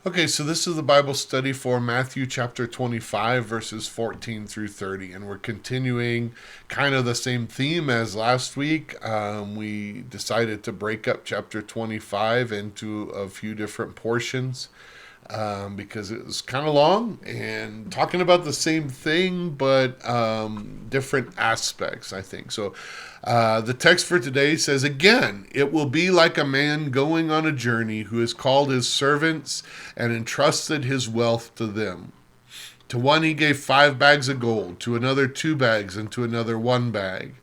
Okay, so this is the Bible study for Matthew chapter 25, verses 14 through 30. And we're continuing kind of the same theme as last week. We decided to break up chapter 25 into a few different portions because it was kind of long and talking about the same thing, but different aspects, I think. So the text for today says, "Again, it will be like a man going on a journey who has called his servants and entrusted his wealth to them. To one he gave 5 bags of gold, to another 2 bags, and to another 1 bag,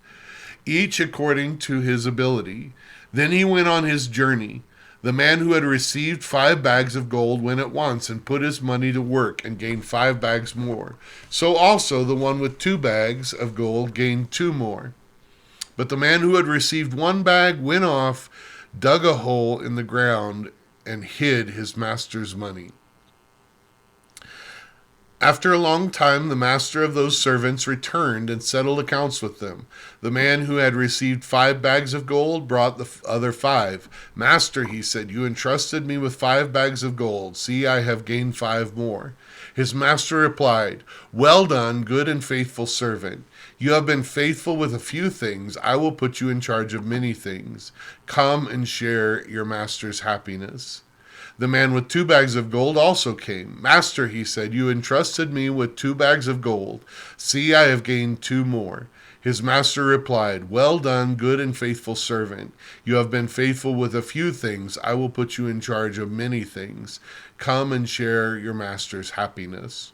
each according to his ability. Then he went on his journey. The man who had received 5 bags of gold went at once and put his money to work and gained 5 bags more. So also the one with 2 bags of gold gained 2 more. But the man who had received 1 bag went off, dug a hole in the ground, and hid his master's money. After a long time, the master of those servants returned and settled accounts with them. The man who had received 5 bags of gold brought the other 5. Master, he said, you entrusted me with 5 bags of gold. See, I have gained 5 more. His master replied, Well done, good and faithful servant. You have been faithful with a few things. I will put you in charge of many things. Come and share your master's happiness. The man with 2 bags of gold also came. Master, he said, you entrusted me with 2 bags of gold. See, I have gained 2 more. His master replied, Well done, good and faithful servant. You have been faithful with a few things. I will put you in charge of many things. Come and share your master's happiness.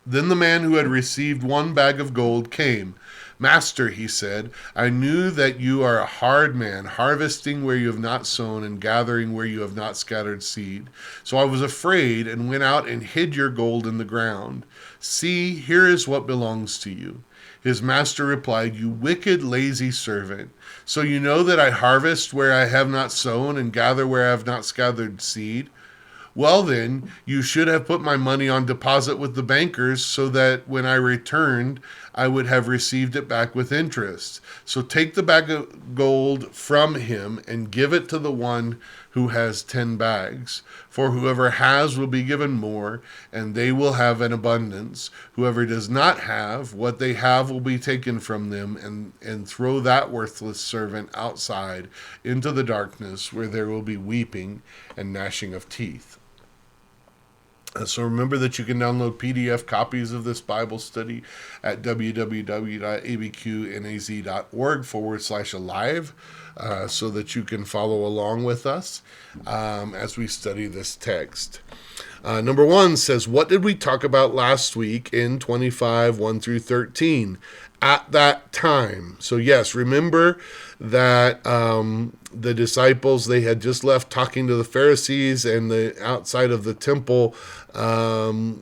Then the man who had received 1 bag of gold came. Master, he said, I knew that you are a hard man, harvesting where you have not sown and gathering where you have not scattered seed. So I was afraid and went out and hid your gold in the ground. See, here is what belongs to you. His master replied, You wicked, lazy servant. So you know that I harvest where I have not sown and gather where I have not scattered seed? Well, then, you should have put my money on deposit with the bankers so that when I returned, I would have received it back with interest. So take the bag of gold from him and give it to the one who has 10 bags. For whoever has will be given more, and they will have an abundance. Whoever does not have, what they have will be taken from them, and throw that worthless servant outside into the darkness where there will be weeping and gnashing of teeth. So remember that you can download PDF copies of this Bible study at www.abqnaz.org/alive so that you can follow along with us as we study this text. Number 1 says, What did we talk about last week in 25, 1 through 13? At that time. So yes, remember that the disciples, they had just left talking to the Pharisees, and the outside of the temple, the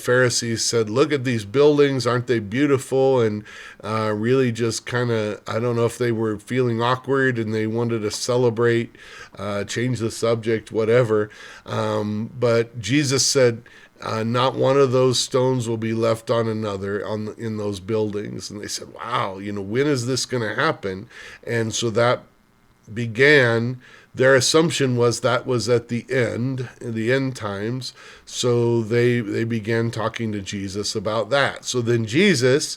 Pharisees said, look at these buildings, aren't they beautiful? And really just kind of, I don't know if they were feeling awkward and they wanted to celebrate, change the subject, whatever. But Jesus said, not one of those stones will be left on another in those buildings. And they said, wow, when is this going to happen? And so that began, their assumption was that was at the end times. So they began talking to Jesus about that. So then Jesus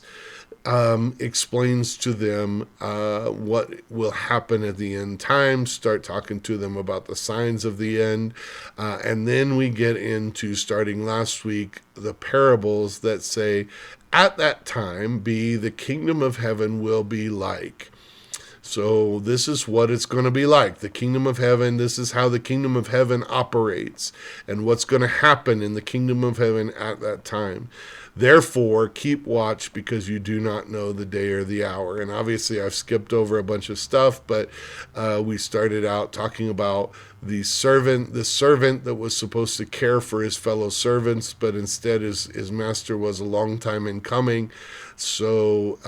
explains to them what will happen at the end times, start talking to them about the signs of the end, and then we get into, starting last week, the parables that say, at that time, the kingdom of heaven will be like. So this is what it's going to be like. The kingdom of heaven, this is how the kingdom of heaven operates and what's going to happen in the kingdom of heaven at that time. Therefore, keep watch, because you do not know the day or the hour. And obviously, I've skipped over a bunch of stuff, but we started out talking about the servant that was supposed to care for his fellow servants, but instead his master was a long time in coming. So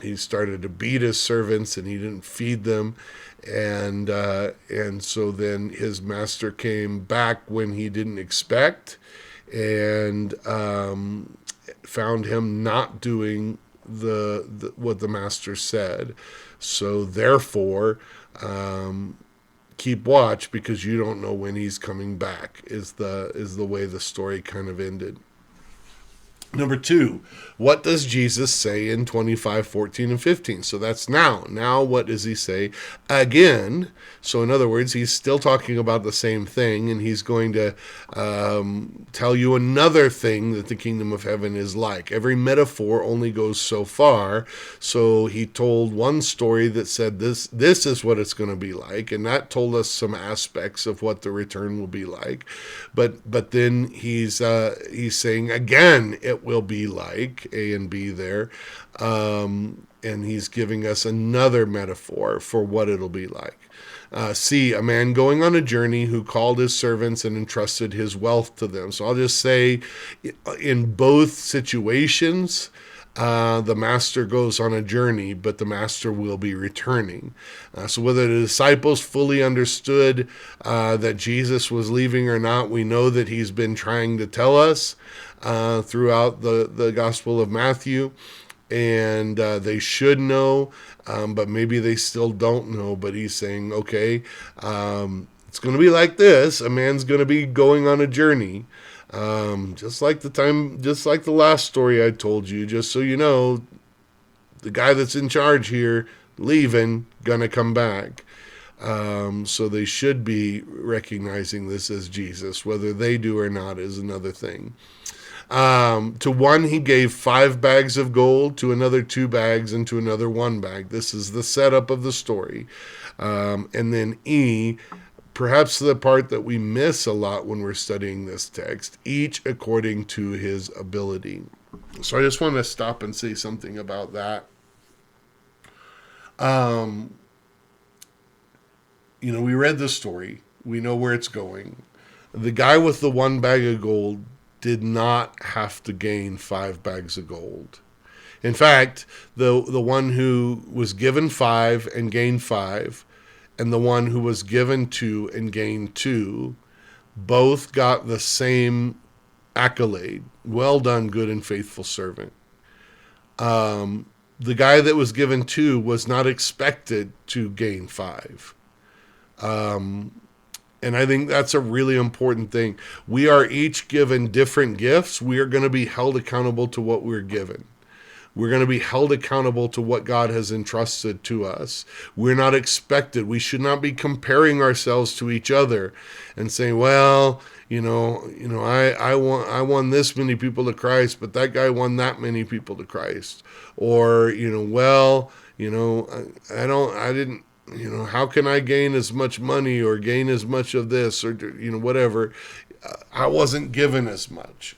he started to beat his servants, and he didn't feed them. And so then his master came back when he didn't expect, and found him not doing what the master said. So therefore, keep watch because you don't know when he's coming back, is the way the story kind of ended. Number 2, what does Jesus say in 25:14 and 15? So that's now. Now what does he say again? So in other words, he's still talking about the same thing, and he's going to tell you another thing that the kingdom of heaven is like. Every metaphor only goes so far. So he told one story that said this is what it's going to be like, and that told us some aspects of what the return will be like. But then he's saying again it will be like A and B there, and he's giving us another metaphor for what it'll be like. C, a man going on a journey who called his servants and entrusted his wealth to them. So I'll just say, in both situations, the master goes on a journey, but the master will be returning. So whether the disciples fully understood that Jesus was leaving or not, we know that he's been trying to tell us throughout the Gospel of Matthew, and they should know, but maybe they still don't know. But he's saying, okay, it's going to be like this. A man's going to be going on a journey. Just like the last story I told you, just so you know, the guy that's in charge here, leaving, gonna come back. So they should be recognizing this as Jesus. Whether they do or not is another thing. To one he gave 5 bags of gold, to another 2 bags, and to another 1 bag. This is the setup of the story. And then E, perhaps the part that we miss a lot when we're studying this text, each according to his ability. So I just want to stop and say something about that. We read the story. We know where it's going. The guy with the 1 bag of gold did not have to gain 5 bags of gold. In fact, the one who was given 5 and gained 5, and the one who was given 2 and gained 2, both got the same accolade. Well done, good and faithful servant. The guy that was given 2 was not expected to gain 5. And I think that's a really important thing. We are each given different gifts. We are going to be held accountable to what we're given. We're going to be held accountable to what God has entrusted to us. We're not expected. We should not be comparing ourselves to each other and saying, well, I won this many people to Christ, but that guy won that many people to Christ. Or, I didn't, how can I gain as much money or gain as much of this or, whatever. I wasn't given as much.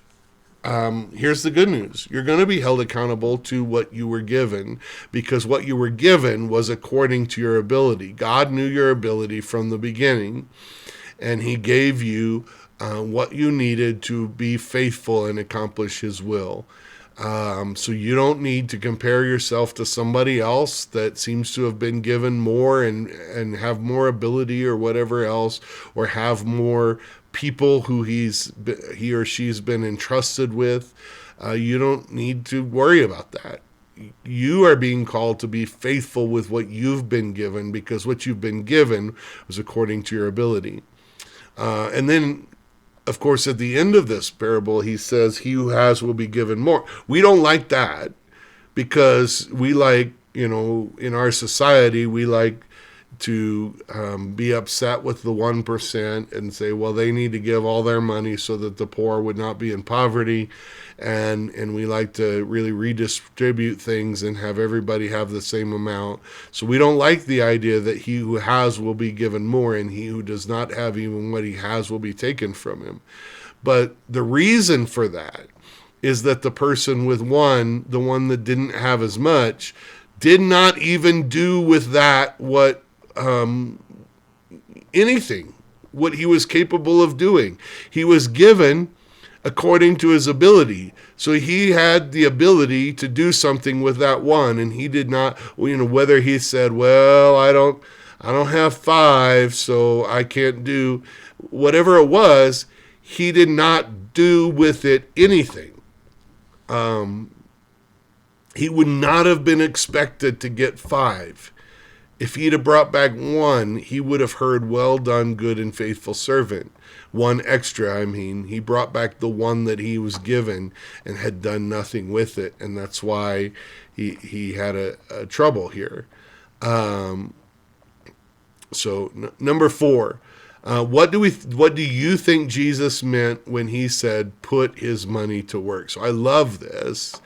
Here's the good news. You're going to be held accountable to what you were given, because what you were given was according to your ability. God knew your ability from the beginning, and he gave you what you needed to be faithful and accomplish his will. So you don't need to compare yourself to somebody else that seems to have been given more and have more ability or whatever else, or have more people who he or she's been entrusted with. You don't need to worry about that. You are being called to be faithful with what you've been given, because what you've been given was according to your ability. And then, of course, at the end of this parable, he says, he who has will be given more. We don't like that, because we like, in our society, we like to be upset with the 1% and say, well, they need to give all their money so that the poor would not be in poverty. And we like to really redistribute things and have everybody have the same amount. So we don't like the idea that he who has will be given more, and he who does not have even what he has will be taken from him. But the reason for that is that the person with the one that didn't have as much, did not even do with that what anything, what he was capable of doing. He was given according to his ability. So he had the ability to do something with that one, and he did not, whether he said, well, I don't have 5, so I can't do whatever it was, he did not do with it anything. He would not have been expected to get 5 If he'd have brought back one, he would have heard, well done, good and faithful servant. One extra, I mean. He brought back the one that he was given and had done nothing with it. And that's why he had a trouble here. Number 4, what do you think Jesus meant when he said put his money to work? So I love this,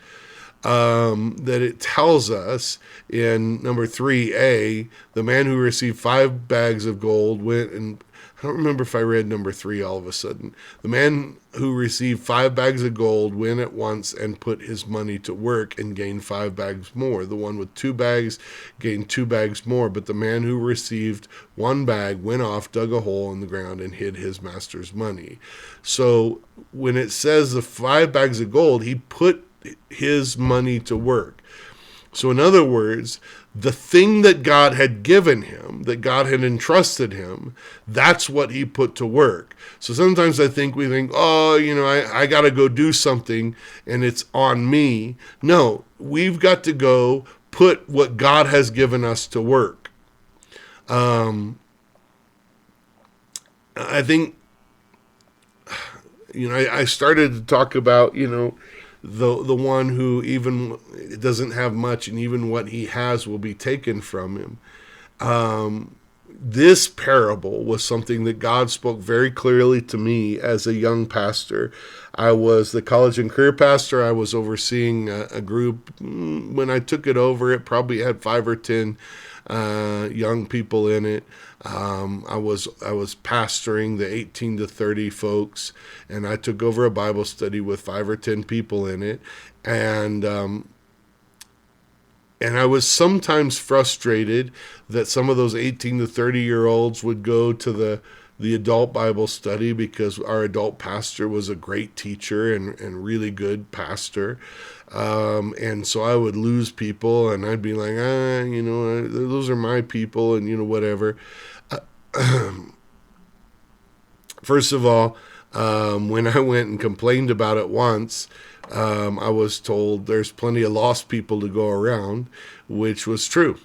that it tells us in number 3a, the man who received 5 bags of gold went and, I don't remember if I read number 3 all of a sudden. The man who received 5 bags of gold went at once and put his money to work and gained 5 bags more. The one with 2 bags gained 2 bags more. But the man who received 1 bag went off, dug a hole in the ground, and hid his master's money. So when it says the 5 bags of gold, he put his money to work. So in other words, the thing that God had given him, that God had entrusted him, that's what he put to work. So sometimes we think, I got to go do something and it's on me. No, we've got to go put what God has given us to work. I think, I started to talk about, the one who even doesn't have much, and even what he has will be taken from him. This parable was something that God spoke very clearly to me as a young pastor. I was the college and career pastor. I was overseeing a group. When I took it over, it probably had 5 or 10 young people in it. I was pastoring the 18 to 30 folks, and I took over a Bible study with 5 or 10 people in it, and I was sometimes frustrated that some of those 18 to 30-year-olds would go to the adult Bible study because our adult pastor was a great teacher and really good pastor. And so I would lose people, and I'd be like, those are my people, and, whatever. First of all, when I went and complained about it once, I was told there's plenty of lost people to go around, which was true.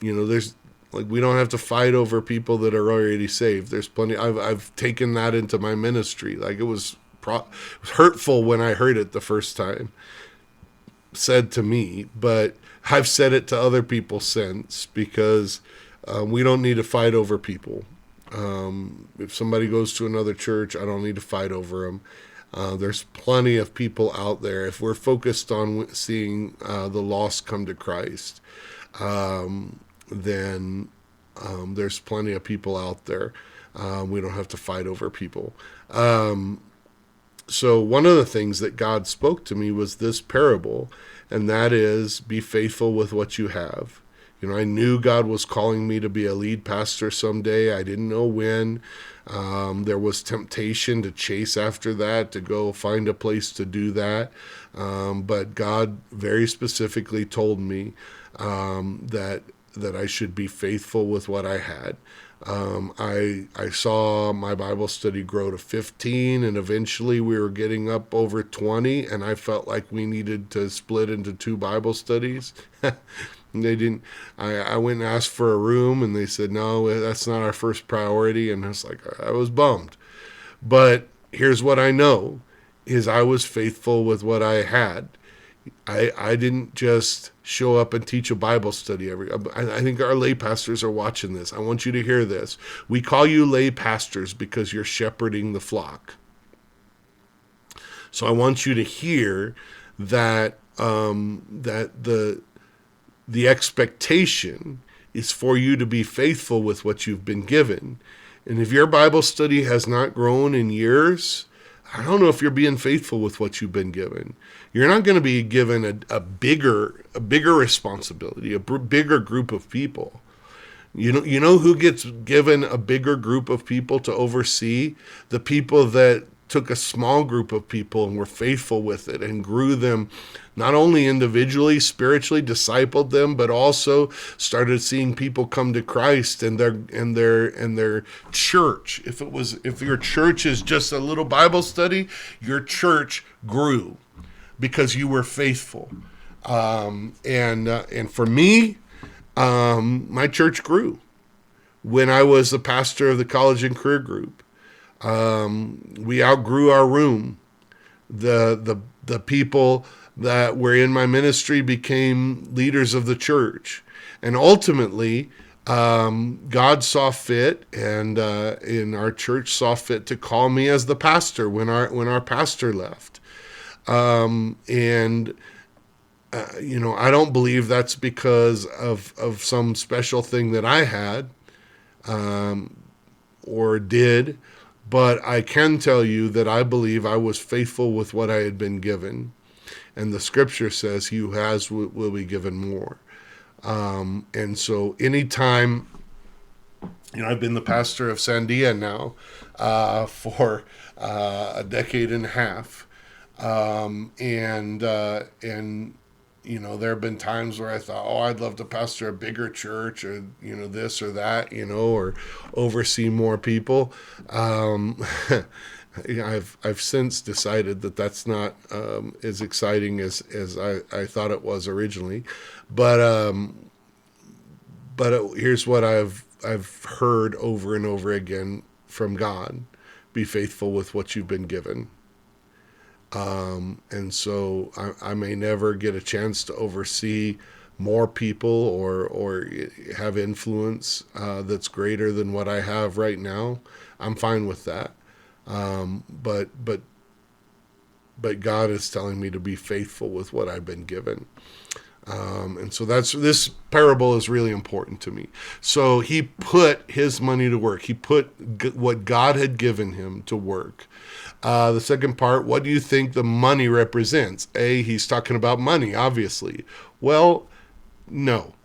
We don't have to fight over people that are already saved. There's plenty. I've taken that into my ministry. It was hurtful when I heard it the first time said to me, but I've said it to other people since, because we don't need to fight over people. If somebody goes to another church, I don't need to fight over them. There's plenty of people out there. If we're focused on seeing the lost come to Christ, then there's plenty of people out there. We don't have to fight over people. So one of the things that God spoke to me was this parable, and that is, be faithful with what you have. I knew God was calling me to be a lead pastor someday. I didn't know when. There was temptation to chase after that, to go find a place to do that. But God very specifically told me that I should be faithful with what I had. I saw my Bible study grow to 15, and eventually we were getting up over 20, and I felt like we needed to split into 2 Bible studies. They didn't. I went and asked for a room, and they said, no, that's not our first priority. And I was bummed. But here's what I know, is I was faithful with what I had. I didn't just show up and teach a Bible study I think our lay pastors are watching this. I want you to hear this. We call you lay pastors because you're shepherding the flock. So I want you to hear that the expectation is for you to be faithful with what you've been given. And if your Bible study has not grown in years, I don't know if you're being faithful with what you've been given. You're not going to be given a bigger responsibility, a bigger group of people. You know who gets given a bigger group of people to oversee? The people that took a small group of people and were faithful with it and grew them, not only individually, spiritually, discipled them, but also started seeing people come to Christ and their church. If your church is just a little Bible study, your church grew because you were faithful. And for me, My church grew. When I was the pastor of the college and career group, we outgrew our room. The people that were in my ministry became leaders of the church, and ultimately, God saw fit, and in our church saw fit to call me as the pastor when our pastor left. And I don't believe that's because of some special thing that I had or did, but I can tell you that I believe I was faithful with what I had been given. And the scripture says, he who has will be given more. And so anytime, I've been the pastor of Sandia now for a decade and a half. And there have been times where I thought, oh, I'd love to pastor a bigger church, or this or that, or oversee more people. I've since decided that that's not as exciting as I thought it was originally, but here's what I've heard over and over again from God: be faithful with what you've been given. And so I may never get a chance to oversee more people or have influence that's greater than what I have right now. I'm fine with that. But God is telling me to be faithful with what I've been given. And so this parable is really important to me. So he put his money to work. He put what God had given him to work. The second part, what do you think the money represents? He's talking about money, obviously. Well, no.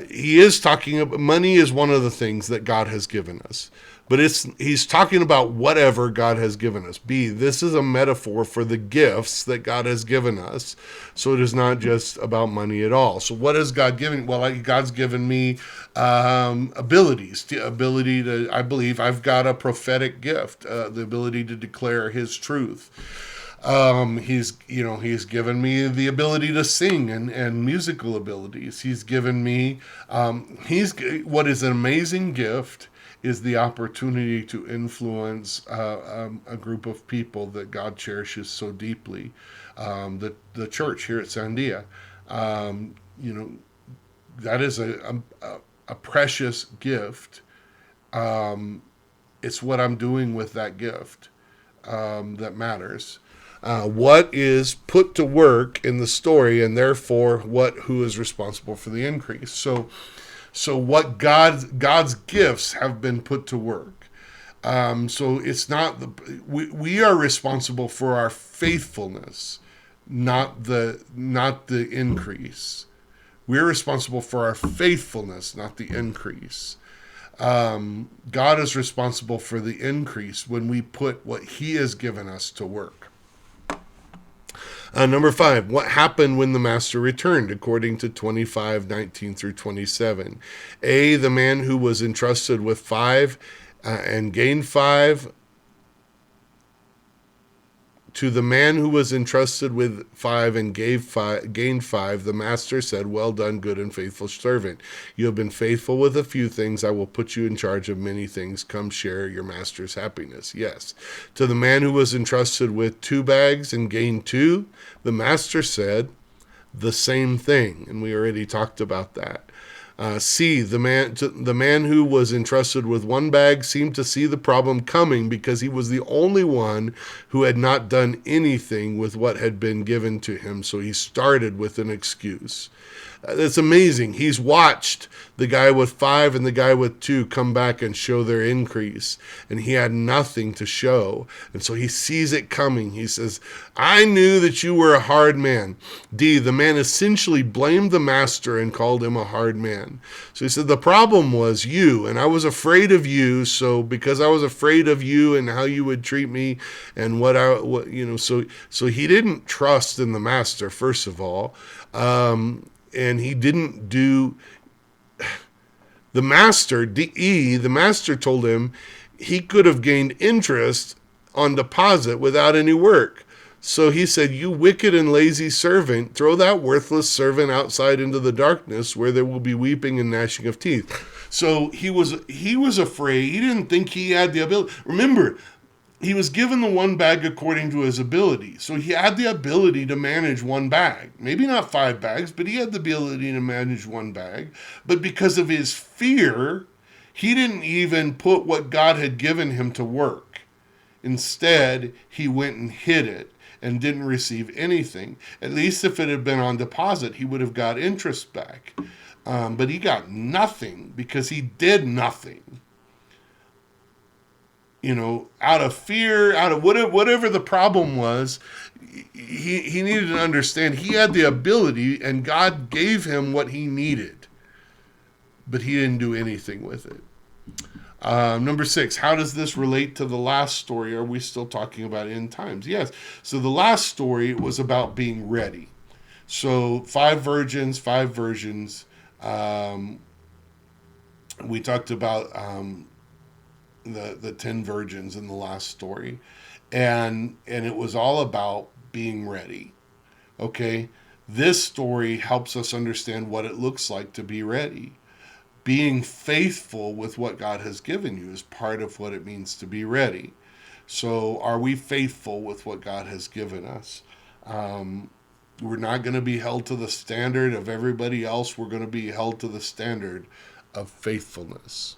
He is talking about money is one of the things that God has given us. But he's talking about whatever God has given us. This is a metaphor for the gifts that God has given us. So it is not just about money at all. So what is God giving? Well, God's given me abilities. The ability to, I believe I've got a prophetic gift, the ability to declare his truth. He's given me the ability to sing and musical abilities. He's given me, what is an amazing gift is the opportunity to influence a group of people that God cherishes so deeply. The church here at Sandia, that is a precious gift. It's what I'm doing with that gift that matters. What is put to work in the story, and therefore who is responsible for the increase. So what God's gifts have been put to work. So it's not we are responsible for our faithfulness, not the increase. We're responsible for our faithfulness, not the increase. God is responsible for the increase when we put what he has given us to work. Number 5, what happened when the master returned, according to 25:19 through 27? The man who was entrusted with 5 and gained 5. To the man who was entrusted with 5 and gained 5, the master said, well done, good and faithful servant. You have been faithful with a few things. I will put you in charge of many things. Come share your master's happiness. Yes. To the man who was entrusted with 2 bags and gained 2, the master said the same thing. And we already talked about that. The man who was entrusted with 1 bag seemed to see the problem coming because he was the only one who had not done anything with what had been given to him. So he started with an excuse. That's amazing. He's watched the guy with 5 and the guy with 2 come back and show their increase, and he had nothing to show. And so he sees it coming. He says, I knew that you were a hard man. The man essentially blamed the master and called him a hard man. So he said, the problem was you, and I was afraid of you. So because I was afraid of you and how you would treat me and so he didn't trust in the master, first of all. And he didn't do the master, the master told him he could have gained interest on deposit without any work. So he said, "You wicked and lazy servant, throw that worthless servant outside into the darkness where there will be weeping and gnashing of teeth." So he was afraid. He didn't think he had the ability. Remember, he was given the one bag according to his ability. So he had the ability to manage one bag. Maybe not 5 bags, but he had the ability to manage one bag. But because of his fear, he didn't even put what God had given him to work. Instead, he went and hid it and didn't receive anything. At least if it had been on deposit, he would have got interest back. But he got nothing because he did nothing. Out of fear, out of whatever the problem was, he needed to understand he had the ability and God gave him what he needed, but he didn't do anything with it. Number 6, how does this relate to the last story? Are we still talking about end times? Yes. So the last story was about being ready. So 5 virgins, 5 virgins. We talked about the 10 virgins in the last story, and it was all about being ready. Okay, this story helps us understand what it looks like to be ready. Being faithful with what God has given you is part of what it means to be ready. So, are we faithful with what God has given us? We're not going to be held to the standard of everybody else. We're going to be held to the standard of faithfulness.